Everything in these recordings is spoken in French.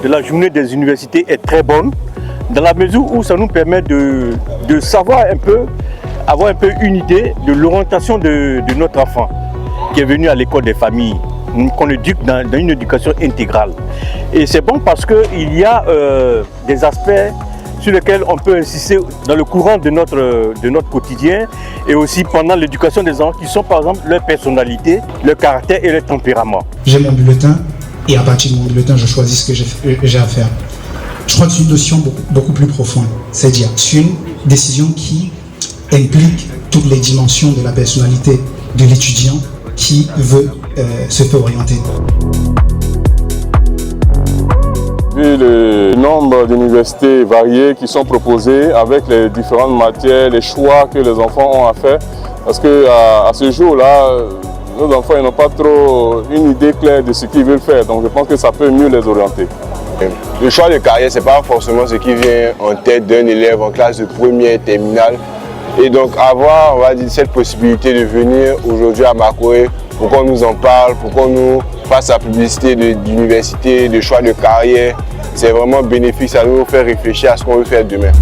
de la journée des universités est très bonne, dans la mesure où ça nous permet de savoir un peu, avoir un peu une idée de l'orientation de notre enfant qui est venu à l'école des familles, qu'on éduque dans une éducation intégrale. Et c'est bon parce qu'il y a des aspects sur lesquels on peut insister dans le courant de notre quotidien et aussi pendant l'éducation des enfants qui sont par exemple leur personnalité, leur caractère et leur tempérament. J'ai mon bulletin et à partir de mon bulletin, je choisis ce que j'ai à faire. Je crois que c'est une notion beaucoup plus profonde, c'est-à-dire c'est une décision qui implique toutes les dimensions de la personnalité de l'étudiant qui veut se faire orienter. Vu le nombre d'universités variées qui sont proposées avec les différentes matières, les choix que les enfants ont à faire, parce qu'à ce jour-là, nos enfants n'ont pas trop une idée claire de ce qu'ils veulent faire, donc je pense que ça peut mieux les orienter. Le choix de carrière, ce n'est pas forcément ce qui vient en tête d'un élève en classe de première, terminale. Et donc avoir, on va dire, cette possibilité de venir aujourd'hui à Makoé pour qu'on nous en parle, pour qu'on nous fasse la publicité d'université, de choix de carrière, c'est vraiment bénéfique, ça nous fait réfléchir à ce qu'on veut faire demain.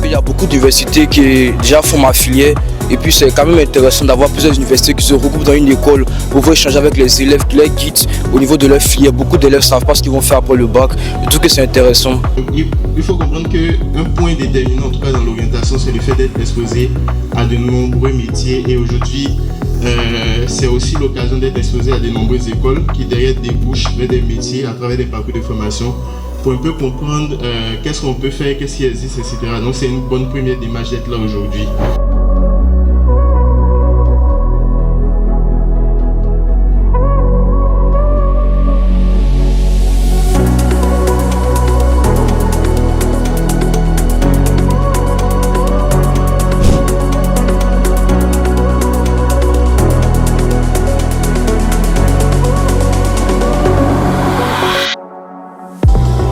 Il y a beaucoup d'universités qui déjà font ma filière et puis c'est quand même intéressant d'avoir plusieurs universités qui se regroupent dans une école pour pouvoir échanger avec les élèves, qui les guident au niveau de leur filière. Beaucoup d'élèves ne savent pas ce qu'ils vont faire après le bac. Je trouve que c'est intéressant. Il faut comprendre qu'un point déterminant, en tout cas dans l'orientation, c'est le fait d'être exposé à de nombreux métiers et aujourd'hui, c'est aussi l'occasion d'être exposé à de nombreuses écoles qui derrière débouchent vers des métiers à travers des parcours de formation pour un peu comprendre qu'est-ce qu'on peut faire, qu'est-ce qui existe, etc. Donc c'est une bonne première image d'être là aujourd'hui.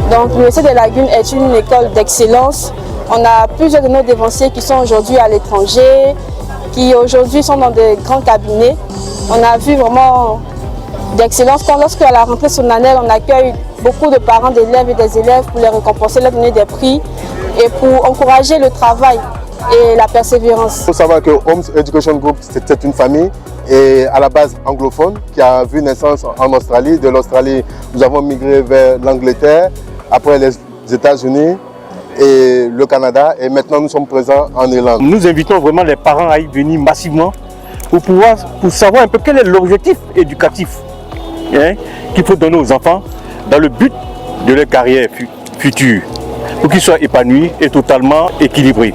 Donc l'Université des Lagunes est une école d'excellence. On a plusieurs de nos dévanciers qui sont aujourd'hui à l'étranger, qui aujourd'hui sont dans de grands cabinets. On a vu vraiment d'excellence. Lorsque à la rentrée solennelle, on accueille beaucoup de parents d'élèves et des élèves pour les récompenser, leur donner des prix et pour encourager le travail et la persévérance. Il faut savoir que Homes Education Group, c'est une famille et à la base anglophone qui a vu naissance en Australie. De l'Australie, nous avons migré vers l'Angleterre, après les États-Unis et le Canada et maintenant nous sommes présents en Irlande. Nous invitons vraiment les parents à y venir massivement pour savoir un peu quel est l'objectif éducatif qu'il faut donner aux enfants dans le but de leur carrière future pour qu'ils soient épanouis et totalement équilibrés.